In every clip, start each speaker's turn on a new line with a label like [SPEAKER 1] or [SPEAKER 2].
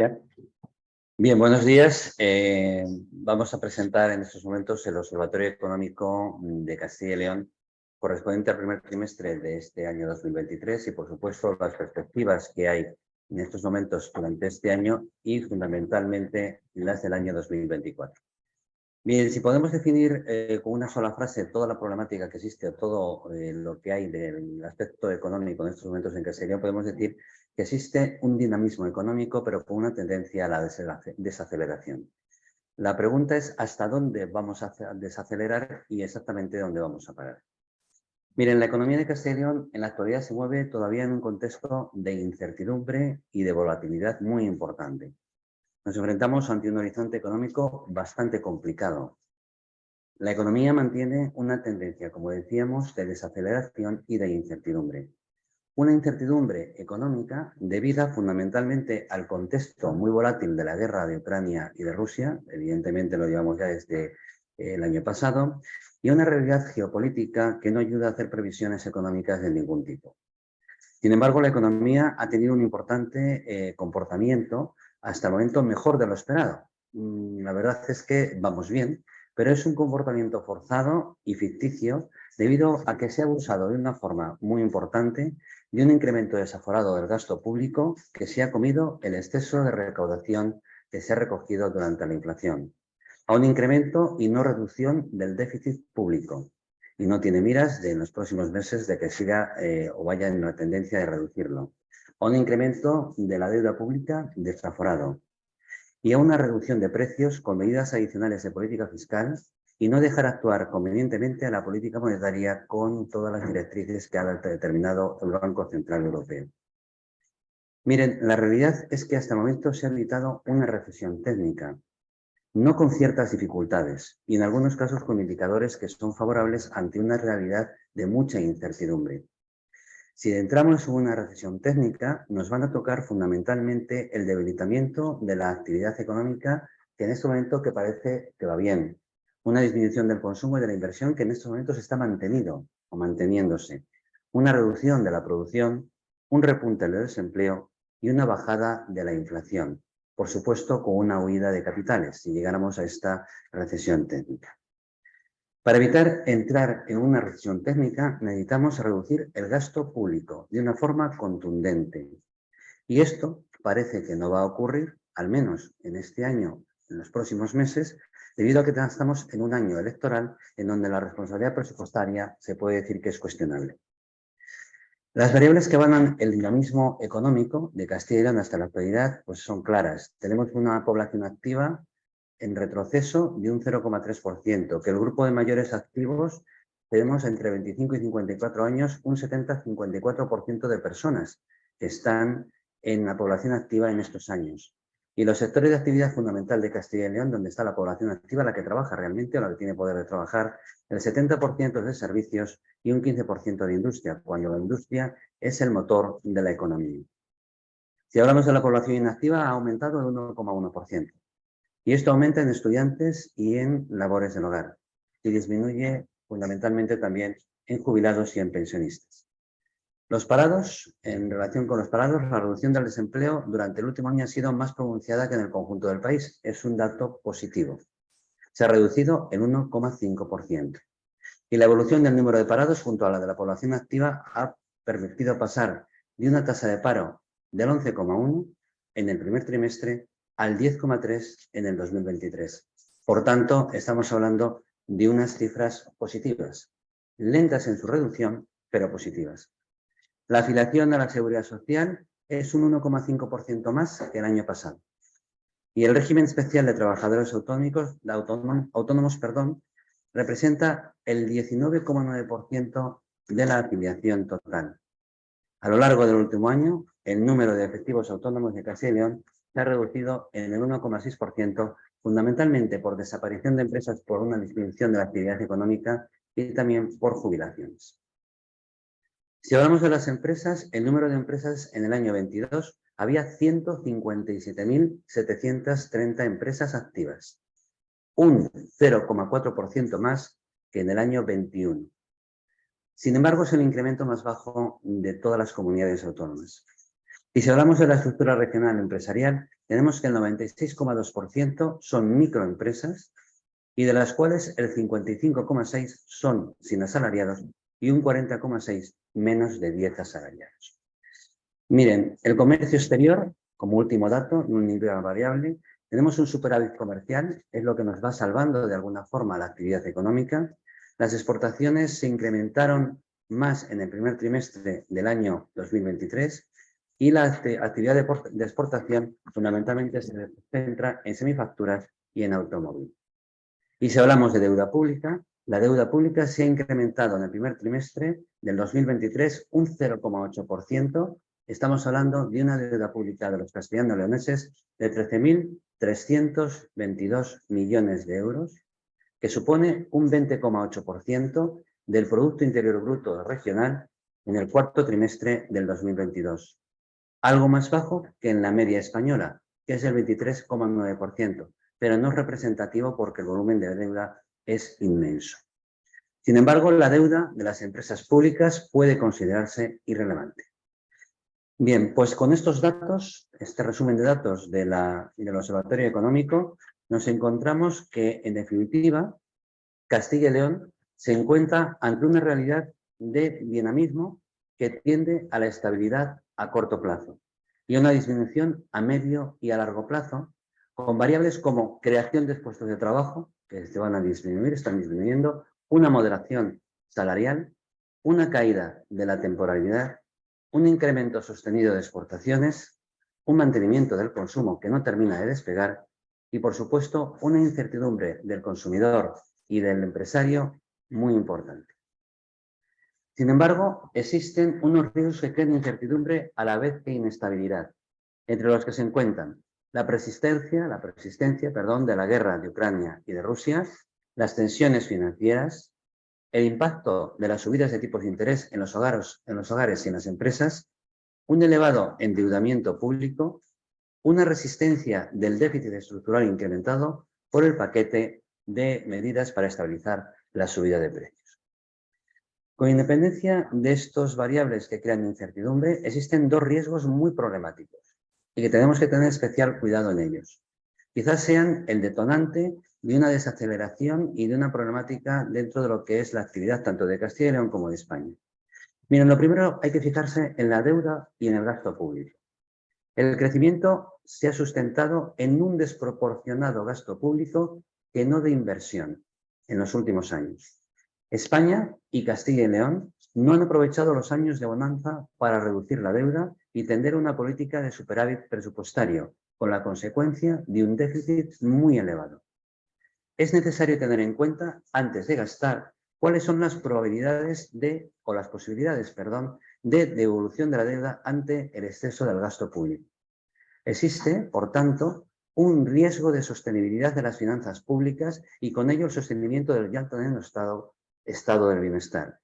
[SPEAKER 1] ¿Ya? Bien, buenos días. Vamos a presentar en estos momentos el Observatorio Económico de Castilla y León, correspondiente al primer trimestre de este año 2023 y, por supuesto, las perspectivas que hay en estos momentos durante este año y, fundamentalmente, las del año 2024. Bien, si podemos definir con una sola frase toda la problemática que existe o todo lo que hay del aspecto económico en estos momentos en Castilla y León, podemos decir que existe un dinamismo económico, pero con una tendencia a la desaceleración. La pregunta es hasta dónde vamos a desacelerar y exactamente dónde vamos a parar. Miren, la economía de Castilla y León en la actualidad se mueve todavía en un contexto de incertidumbre y de volatilidad muy importante. Nos enfrentamos ante un horizonte económico bastante complicado. La economía mantiene una tendencia, como decíamos, de desaceleración y de incertidumbre. Una incertidumbre económica debida fundamentalmente al contexto muy volátil de la guerra de Ucrania y de Rusia, evidentemente lo llevamos ya desde el año pasado, y a una realidad geopolítica que no ayuda a hacer previsiones económicas de ningún tipo. Sin embargo, la economía ha tenido un importante comportamiento, hasta el momento mejor de lo esperado. La verdad es que vamos bien, pero es un comportamiento forzado y ficticio debido a que se ha abusado de una forma muy importante de un incremento desaforado del gasto público que se ha comido el exceso de recaudación que se ha recogido durante la inflación, a un incremento y no reducción del déficit público. Y no tiene miras de en los próximos meses de que siga o vaya en la tendencia de reducirlo. A un incremento de la deuda pública desaforado y a una reducción de precios con medidas adicionales de política fiscal y no dejar actuar convenientemente a la política monetaria con todas las directrices que ha determinado el Banco Central Europeo. Miren, la realidad es que hasta el momento se ha evitado una recesión técnica, no con ciertas dificultades y en algunos casos con indicadores que son favorables ante una realidad de mucha incertidumbre. Si entramos en una recesión técnica, nos van a tocar fundamentalmente el debilitamiento de la actividad económica que en este momento que parece que va bien, una disminución del consumo y de la inversión que en estos momentos está mantenido o manteniéndose, una reducción de la producción, un repunte del desempleo y una bajada de la inflación. Por supuesto, con una huida de capitales, si llegáramos a esta recesión técnica. Para evitar entrar en una recesión técnica, necesitamos reducir el gasto público de una forma contundente. Y esto parece que no va a ocurrir, al menos en este año, en los próximos meses, debido a que estamos en un año electoral en donde la responsabilidad presupuestaria se puede decir que es cuestionable. Las variables que avalan el dinamismo económico de Castilla y León hasta la actualidad pues son claras. Tenemos una población activa en retroceso de un 0,3%, que el grupo de mayores activos tenemos entre 25 y 54 años un 70-54% de personas que están en la población activa en estos años. Y los sectores de actividad fundamental de Castilla y León, donde está la población activa, la que trabaja realmente o la que tiene poder de trabajar, el 70% es de servicios y un 15% de industria, cuando la industria es el motor de la economía. Si hablamos de la población inactiva, ha aumentado el 1,1%. Y esto aumenta en estudiantes y en labores del hogar. Y disminuye fundamentalmente también en jubilados y en pensionistas. Los parados, en relación con los parados, la reducción del desempleo durante el último año ha sido más pronunciada que en el conjunto del país. Es un dato positivo. Se ha reducido el 1,5%. Y la evolución del número de parados junto a la de la población activa ha permitido pasar de una tasa de paro del 11,1 en el primer trimestre al 10,3 en el 2023. Por tanto, estamos hablando de unas cifras positivas, lentas en su reducción, pero positivas. La afiliación a la Seguridad Social es un 1,5% más que el año pasado. Y el régimen especial de trabajadores autónomos, representa el 19,9% de la afiliación total. A lo largo del último año, el número de efectivos autónomos de Castilla y León se ha reducido en el 1,6%, fundamentalmente por desaparición de empresas por una disminución de la actividad económica y también por jubilaciones. Si hablamos de las empresas, el número de empresas en el año 22 había 157.730 empresas activas, un 0,4% más que en el año 21. Sin embargo, es el incremento más bajo de todas las comunidades autónomas. Y si hablamos de la estructura regional empresarial, tenemos que el 96,2% son microempresas y de las cuales el 55,6% son sin asalariados y un 40,6% menos de 10 asalariados. Miren, el comercio exterior, como último dato, un nivel variable, tenemos un superávit comercial, es lo que nos va salvando de alguna forma la actividad económica. Las exportaciones se incrementaron más en el primer trimestre del año 2023 y la actividad de exportación fundamentalmente se centra en semifacturas y en automóvil. Y si hablamos de deuda pública, la deuda pública se ha incrementado en el primer trimestre del 2023 un 0,8%. Estamos hablando de una deuda pública de los castellano-leoneses de 13.322 millones de euros, que supone un 20,8% del Producto Interior Bruto regional en el cuarto trimestre del 2022. Algo más bajo que en la media española, que es el 23,9%. Pero no es representativo porque el volumen de deuda es inmenso. Sin embargo, la deuda de las empresas públicas puede considerarse irrelevante. Bien, pues con estos datos, este resumen de datos del Observatorio Económico, nos encontramos que, en definitiva, Castilla y León se encuentra ante una realidad de dinamismo que tiende a la estabilidad a corto plazo y una disminución a medio y a largo plazo, con variables como creación de puestos de trabajo, que se van a disminuir, están disminuyendo, una moderación salarial, una caída de la temporalidad, un incremento sostenido de exportaciones, un mantenimiento del consumo que no termina de despegar y, por supuesto, una incertidumbre del consumidor y del empresario muy importante. Sin embargo, existen unos riesgos que crean incertidumbre a la vez que inestabilidad, entre los que se encuentran la persistencia de la guerra de Ucrania y de Rusia, las tensiones financieras, el impacto de las subidas de tipos de interés en los hogares y en las empresas, un elevado endeudamiento público, una resistencia del déficit estructural incrementado por el paquete de medidas para estabilizar la subida de precios. Con independencia de estos variables que crean incertidumbre, existen dos riesgos muy problemáticos y que tenemos que tener especial cuidado en ellos. Quizás sean el detonante de una desaceleración y de una problemática dentro de lo que es la actividad tanto de Castilla y León como de España. Miren, lo primero hay que fijarse en la deuda y en el gasto público. El crecimiento se ha sustentado en un desproporcionado gasto público que no de inversión en los últimos años. España y Castilla y León no han aprovechado los años de bonanza para reducir la deuda y tender una política de superávit presupuestario, con la consecuencia de un déficit muy elevado. Es necesario tener en cuenta, antes de gastar, cuáles son las probabilidades o las posibilidades, de devolución de la deuda ante el exceso del gasto público. Existe, por tanto, un riesgo de sostenibilidad de las finanzas públicas y con ello el sostenimiento del ya alto estado del bienestar.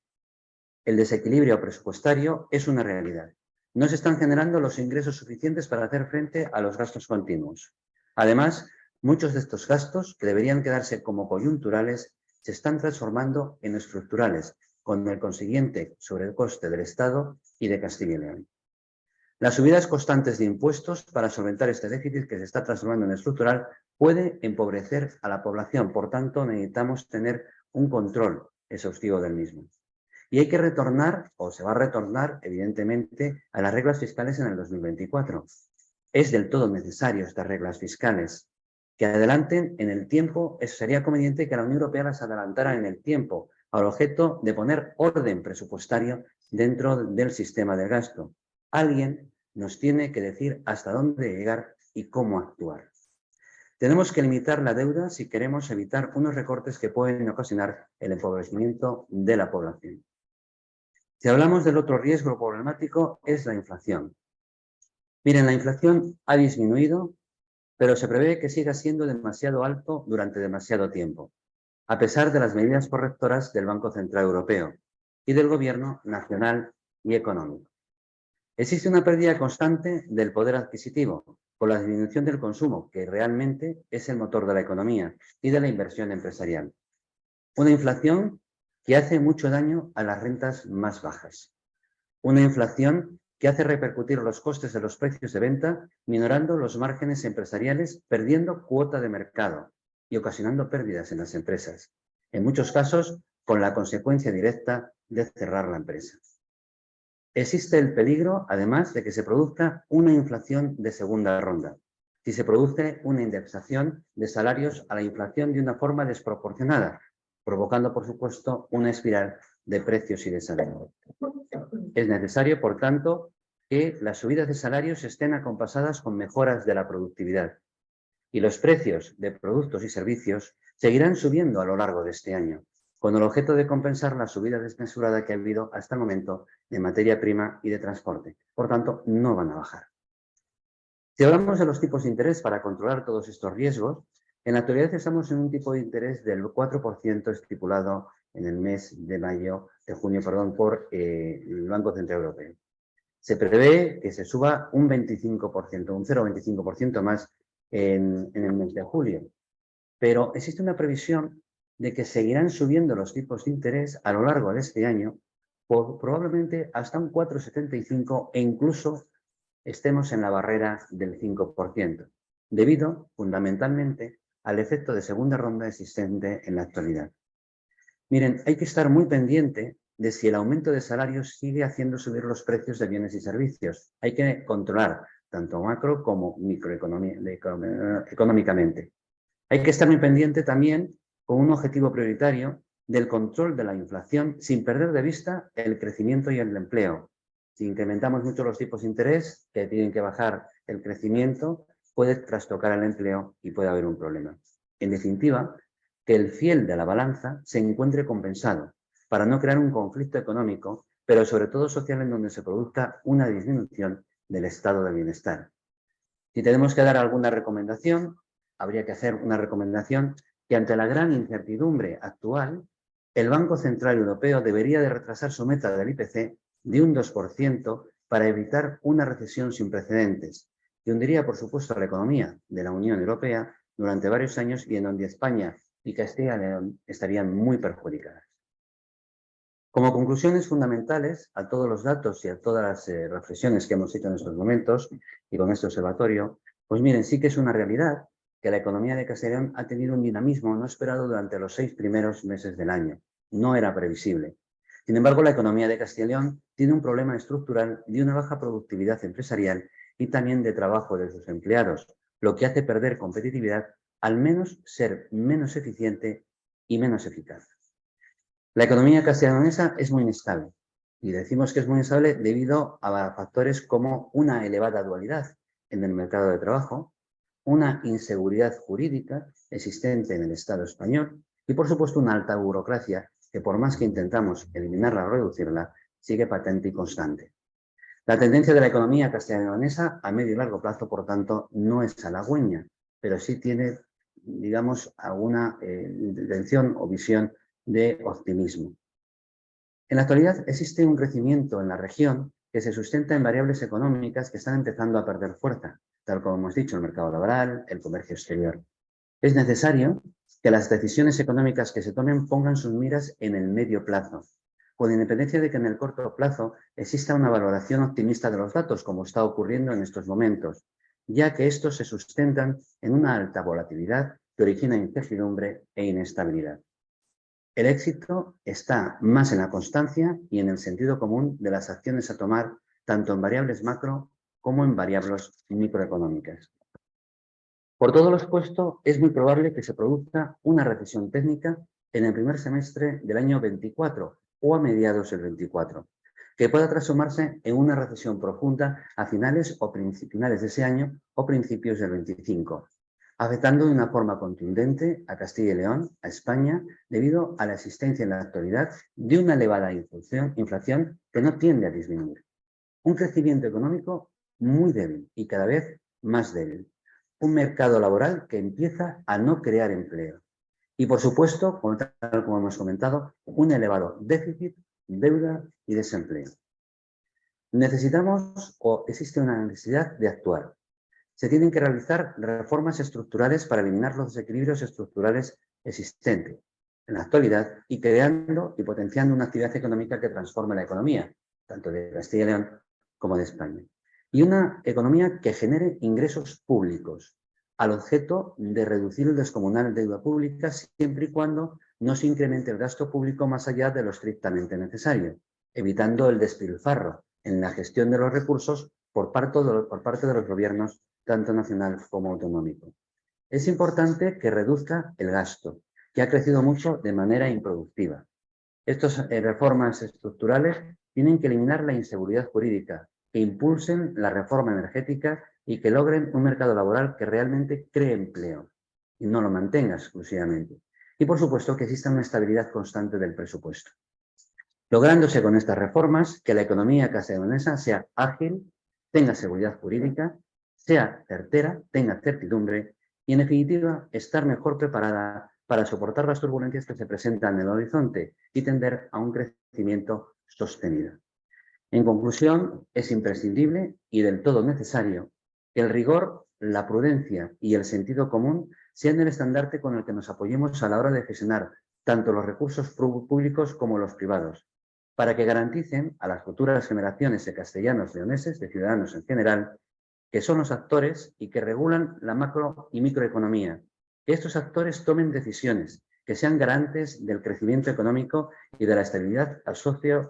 [SPEAKER 1] El desequilibrio presupuestario es una realidad. No se están generando los ingresos suficientes para hacer frente a los gastos continuos. Además, muchos de estos gastos, que deberían quedarse como coyunturales, se están transformando en estructurales, con el consiguiente sobrecoste del Estado y de Castilla y León. Las subidas constantes de impuestos para solventar este déficit que se está transformando en estructural puede empobrecer a la población. Por tanto, necesitamos tener un control exhaustivo del mismo. Y hay que retornar, o se va a retornar, evidentemente, a las reglas fiscales en el 2024. Es del todo necesario estas reglas fiscales que adelanten en el tiempo. Sería conveniente que la Unión Europea las adelantara en el tiempo, al objeto de poner orden presupuestario dentro del sistema de gasto. Alguien nos tiene que decir hasta dónde llegar y cómo actuar. Tenemos que limitar la deuda si queremos evitar unos recortes que pueden ocasionar el empobrecimiento de la población. Si hablamos del otro riesgo problemático, es la inflación. Miren, la inflación ha disminuido, pero se prevé que siga siendo demasiado alto durante demasiado tiempo, a pesar de las medidas correctoras del Banco Central Europeo y del Gobierno nacional y económico. Existe una pérdida constante del poder adquisitivo por la disminución del consumo, que realmente es el motor de la economía y de la inversión empresarial. Una inflación que hace mucho daño a las rentas más bajas. Una inflación que hace repercutir los costes de los precios de venta, minorando los márgenes empresariales, perdiendo cuota de mercado y ocasionando pérdidas en las empresas, en muchos casos con la consecuencia directa de cerrar la empresa. Existe el peligro, además, de que se produzca una inflación de segunda ronda, si se produce una indexación de salarios a la inflación de una forma desproporcionada, provocando, por supuesto, una espiral de precios y de salarios. Es necesario, por tanto, que las subidas de salarios estén acompasadas con mejoras de la productividad y los precios de productos y servicios seguirán subiendo a lo largo de este año, con el objeto de compensar la subida desmesurada que ha habido hasta el momento de materia prima y de transporte. Por tanto, no van a bajar. Si hablamos de los tipos de interés para controlar todos estos riesgos, en la actualidad estamos en un tipo de interés del 4% estipulado en el mes de junio, por el Banco Central Europeo. Se prevé que se suba un 25%, un 0,25% más en el mes de julio. Pero existe una previsión de que seguirán subiendo los tipos de interés a lo largo de este año, probablemente hasta un 4,75% e incluso estemos en la barrera del 5%, debido fundamentalmente al efecto de segunda ronda existente en la actualidad. Miren, hay que estar muy pendiente de si el aumento de salarios sigue haciendo subir los precios de bienes y servicios. Hay que controlar tanto macro como microeconómicamente. Hay que estar muy pendiente también con un objetivo prioritario del control de la inflación sin perder de vista el crecimiento y el empleo. Si incrementamos mucho los tipos de interés, que tienen que bajar el crecimiento, puede trastocar el empleo y puede haber un problema. En definitiva, que el fiel de la balanza se encuentre compensado para no crear un conflicto económico, pero sobre todo social en donde se produzca una disminución del estado de bienestar. Si tenemos que dar alguna recomendación, habría que hacer una recomendación que ante la gran incertidumbre actual, el Banco Central Europeo debería de retrasar su meta del IPC de un 2% para evitar una recesión sin precedentes, que hundiría, por supuesto, a la economía de la Unión Europea durante varios años y en donde España y Castilla y León estarían muy perjudicadas. Como conclusiones fundamentales a todos los datos y a todas las reflexiones que hemos hecho en estos momentos y con este observatorio, pues miren, sí que es una realidad que la economía de Castilla y León ha tenido un dinamismo no esperado durante los 6 primeros meses del año. No era previsible. Sin embargo, la economía de Castilla y León tiene un problema estructural de una baja productividad empresarial y también de trabajo de sus empleados, lo que hace perder competitividad, al menos ser menos eficiente y menos eficaz. La economía castellonesa es muy inestable y decimos que es muy inestable debido a factores como una elevada dualidad en el mercado de trabajo, una inseguridad jurídica existente en el Estado español y, por supuesto, una alta burocracia que, por más que intentamos eliminarla o reducirla, sigue patente y constante. La tendencia de la economía castellonesa a medio y largo plazo, por tanto, no es halagüeña, pero sí tiene, digamos, alguna intención o visión de optimismo. En la actualidad existe un crecimiento en la región que se sustenta en variables económicas que están empezando a perder fuerza, tal como hemos dicho, el mercado laboral, el comercio exterior. Es necesario que las decisiones económicas que se tomen pongan sus miras en el medio plazo, con independencia de que en el corto plazo exista una valoración optimista de los datos, como está ocurriendo en estos momentos, ya que estos se sustentan en una alta volatilidad que origina incertidumbre e inestabilidad. El éxito está más en la constancia y en el sentido común de las acciones a tomar, tanto en variables macro como en variables microeconómicas. Por todo lo expuesto, es muy probable que se produzca una recesión técnica en el primer semestre del año 24 o a mediados del 24, que pueda transformarse en una recesión profunda a finales de ese año o principios del 25, afectando de una forma contundente a Castilla y León, a España, debido a la existencia en la actualidad de una elevada inflación que no tiende a disminuir. Un crecimiento económico muy débil y cada vez más débil. Un mercado laboral que empieza a no crear empleo. Y, por supuesto, tal como hemos comentado, un elevado déficit, deuda y desempleo. Existe una necesidad de actuar. Se tienen que realizar reformas estructurales para eliminar los desequilibrios estructurales existentes en la actualidad y creando y potenciando una actividad económica que transforme la economía, tanto de Castilla y León como de España. Y una economía que genere ingresos públicos, al objeto de reducir el descomunal deuda pública siempre y cuando no se incremente el gasto público más allá de lo estrictamente necesario, evitando el despilfarro en la gestión de los recursos por parte de los gobiernos, tanto nacional como autonómico. Es importante que reduzca el gasto, que ha crecido mucho de manera improductiva. Estas reformas estructurales tienen que eliminar la inseguridad jurídica, que impulsen la reforma energética y que logren un mercado laboral que realmente cree empleo y no lo mantenga exclusivamente. Y, por supuesto, que exista una estabilidad constante del presupuesto. Lográndose con estas reformas que la economía castellonesa sea ágil, tenga seguridad jurídica, sea certera, tenga certidumbre y, en definitiva, estar mejor preparada para soportar las turbulencias que se presentan en el horizonte y tender a un crecimiento sostenido. En conclusión, es imprescindible y del todo necesario que el rigor, la prudencia y el sentido común sean el estandarte con el que nos apoyemos a la hora de gestionar tanto los recursos públicos como los privados, para que garanticen a las futuras generaciones de castellanos leoneses, de ciudadanos en general, que son los actores y que regulan la macro y microeconomía, que estos actores tomen decisiones que sean garantes del crecimiento económico y de la estabilidad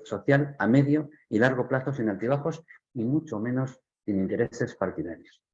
[SPEAKER 1] social a medio y largo plazo sin altibajos y mucho menos sin intereses partidarios.